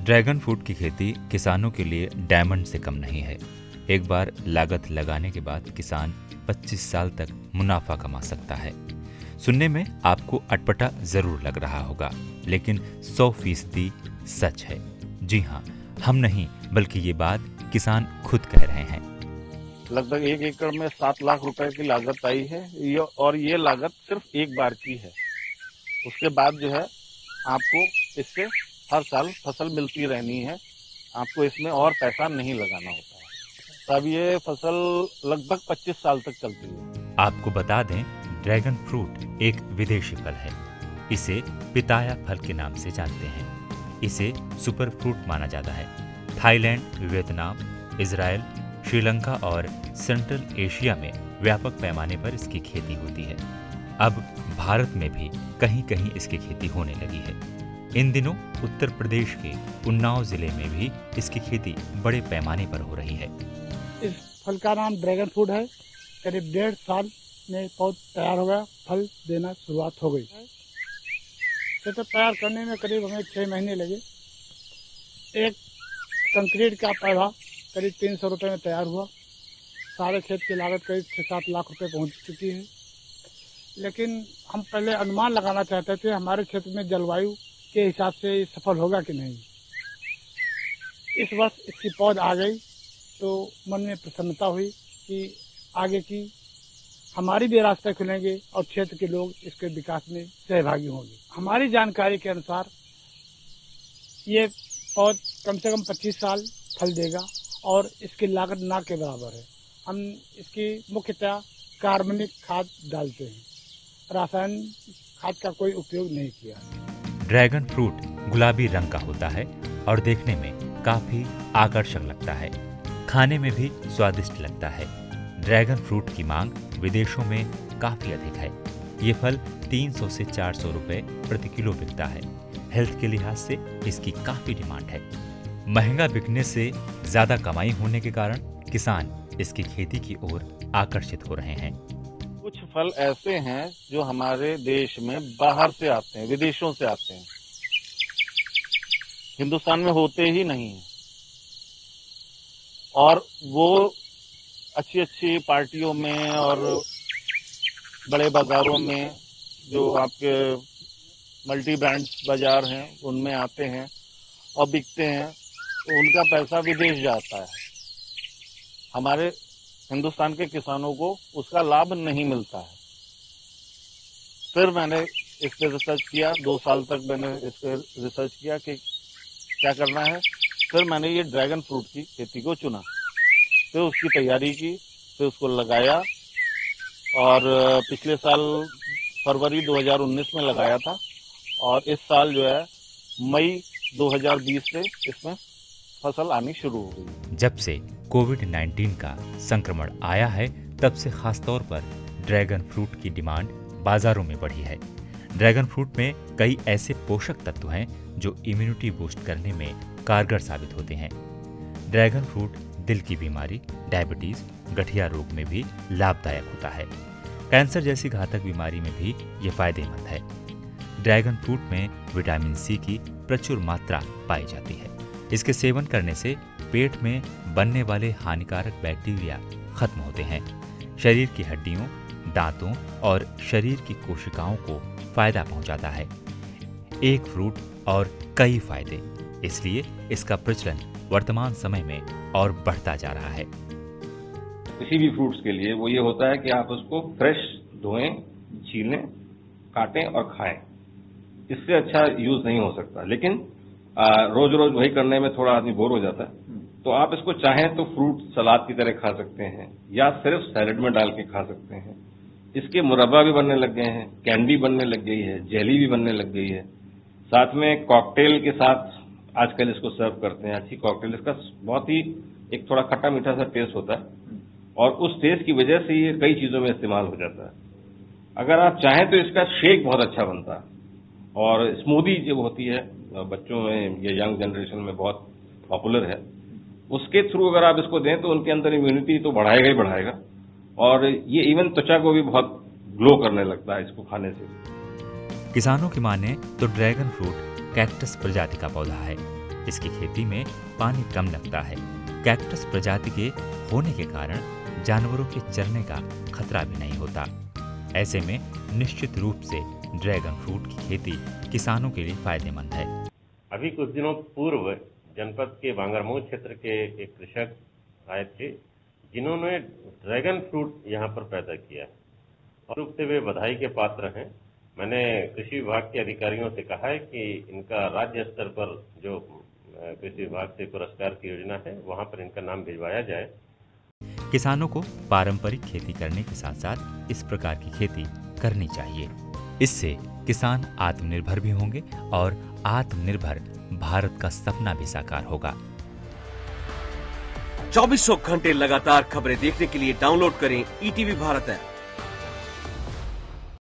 Dragon fruit की खेती किसानों के लिए डायमंड से कम नहीं है। एक बार लागत लगाने के बाद किसान 25 साल तक मुनाफा कमा सकता है। सुनने में आपको अटपटा जरूर लग रहा होगा, लेकिन 100% सच है। जी हाँ, हम नहीं बल्कि ये बात किसान खुद कह रहे हैं। लगभग 1 एकड़ में 7 लाख रुपए की लागत आई है और ये लागत सिर्फ एक बार की है। उसके बाद जो है आपको इससे हर साल फसल मिलती रहनी है, आपको इसमें और पैसा नहीं लगाना होता है। तब ये फसल लगभग 25 साल तक चलती है। आपको बता दें, ड्रैगन फ्रूट एक विदेशी फल है। इसे पिताया फल के नाम से जानते हैं। इसे सुपर फ्रूट माना जाता है। थाईलैंड, वियतनाम, इजराइल, श्रीलंका और सेंट्रल एशिया में व्यापक पैमाने पर इसकी खेती होती है। अब भारत में भी कहीं कहीं इसकी खेती होने लगी है। इन दिनों उत्तर प्रदेश के उन्नाव जिले में भी इसकी खेती बड़े पैमाने पर हो रही है। इस फल का नाम ड्रैगन फ्रूट है। करीब 1.5 साल में पौध तैयार हो गया, फल देना शुरुआत हो गई। तो तैयार करने में करीब हमें 6 महीने लगे। एक कंक्रीट का पौधा करीब 300 रुपये में तैयार हुआ। सारे खेत की लागत करीब 6-7 लाख रुपए पहुंच चुकी है। लेकिन हम पहले अनुमान लगाना चाहते थे हमारे क्षेत्र में जलवायु के हिसाब से ये सफल होगा कि नहीं। इस वर्ष इसकी पौध आ गई तो मन में प्रसन्नता हुई कि आगे की हमारी भी रास्ते खुलेंगे और क्षेत्र के लोग इसके विकास में सहभागी होंगे। हमारी जानकारी के अनुसार ये पौध कम से कम 25 साल फल देगा और इसकी लागत ना के बराबर है। हम इसकी मुख्यतः कार्बनिक खाद डालते हैं, रासायनिक खाद का कोई उपयोग नहीं किया। ड्रैगन फ्रूट गुलाबी रंग का होता है और देखने में काफी आकर्षक लगता है। खाने में भी स्वादिष्ट लगता है। ड्रैगन फ्रूट की मांग विदेशों में काफी अधिक है। ये फल 300 से 400 रुपए प्रति किलो बिकता है। हेल्थ के लिहाज से इसकी काफी डिमांड है। महंगा बिकने से ज्यादा कमाई होने के कारण किसान इसकी खेती की ओर आकर्षित हो रहे हैं। कुछ फल ऐसे हैं जो हमारे देश में बाहर से आते हैं, विदेशों से आते हैं, हिंदुस्तान में होते ही नहीं है। और वो अच्छी अच्छी पार्टियों में और बड़े बाजारों में, जो आपके मल्टी ब्रांड्स बाजार हैं, उनमें आते हैं और बिकते हैं, तो उनका पैसा विदेश जाता है। हमारे हिंदुस्तान के किसानों को उसका लाभ नहीं मिलता है। फिर मैंने इस पे रिसर्च किया, 2 साल तक मैंने इस पे रिसर्च किया कि क्या करना है। फिर मैंने ये ड्रैगन फ्रूट की खेती को चुना, फिर उसकी तैयारी की, फिर उसको लगाया और पिछले साल फरवरी 2019 में लगाया था और इस साल जो है मई 2020 से इसमें फसल आनी शुरू हो गई। जब से कोविड-19 का संक्रमण आया है, तब से खास तौर पर ड्रैगन फ्रूट की डिमांड बाजारों में बढ़ी है। ड्रैगन फ्रूट में कई ऐसे पोषक तत्व हैं जो इम्यूनिटी बूस्ट करने में कारगर साबित होते हैं। ड्रैगन फ्रूट दिल की बीमारी, डायबिटीज, गठिया रोग में भी लाभदायक होता है। कैंसर जैसी घातक बीमारी में भी ये फायदेमंद है। ड्रैगन फ्रूट में विटामिन सी की प्रचुर मात्रा पाई जाती है। इसके सेवन करने से पेट में बनने वाले हानिकारक बैक्टीरिया खत्म होते हैं। शरीर की हड्डियों, दांतों और शरीर की कोशिकाओं को फायदा पहुंचाता है। एक फ्रूट और कई फायदे, इसलिए इसका प्रचलन वर्तमान समय में और बढ़ता जा रहा है। किसी भी फ्रूट्स के लिए वो ये होता है कि आप उसको फ्रेश धोएं, छीलें, काटें और खाएं। इससे अच्छा यूज नहीं हो सकता। लेकिन रोज रोज वही करने में थोड़ा आदमी बोर हो जाता है। तो आप इसको चाहें तो फ्रूट सलाद की तरह खा सकते हैं या सिर्फ सैलेड में डाल के खा सकते हैं। इसके मुरब्बा भी बनने लग गए हैं, कैंडी बनने लग गई है, जेली भी बनने लग गई है। साथ में कॉकटेल के साथ आजकल इसको सर्व करते हैं। अच्छी कॉकटेल, इसका बहुत ही एक थोड़ा खट्टा मीठा सा टेस्ट होता है और उस टेस्ट की वजह से ये कई चीजों में इस्तेमाल हो जाता है। अगर आप चाहें तो इसका शेक बहुत अच्छा बनता है और स्मूदी जो होती है बच्चों में या यंग जनरेशन में बहुत पॉपुलर है, उसके थ्रू अगर आप इसको दें तो उनके अंदर इम्यूनिटी तो बढ़ाएगा ही बढ़ाएगा और ये इवन त्वचा को भी बहुत ग्लो करने लगता है इसको खाने से। किसानों की माने तो ड्रैगन फ्रूट कैक्टस प्रजाति का पौधा है। इसकी खेती में पानी कम लगता है। कैक्टस प्रजाति के होने के कारण जानवरों के चरने का खतरा भी नहीं होता। ऐसे में निश्चित रूप से ड्रैगन फ्रूट की खेती किसानों के लिए फायदेमंद है। अभी कुछ दिनों पूर्व जनपद के बांगरमऊ क्षेत्र के एक कृषक आए थे जिन्होंने ड्रैगन फ्रूट यहाँ पर पैदा किया है और रूप से वे बधाई के पात्र हैं। मैंने कृषि विभाग के अधिकारियों से कहा है कि इनका राज्य स्तर पर जो कृषि विभाग से पुरस्कार की योजना है वहां पर इनका नाम भिजवाया जाए। किसानों को पारंपरिक खेती करने के साथ साथ इस प्रकार की खेती करनी चाहिए। इससे किसान आत्मनिर्भर भी होंगे और आत्मनिर्भर भारत का सपना भी साकार होगा। 2400 घंटे लगातार खबरें देखने के लिए डाउनलोड करें ईटीवी भारत ऐप।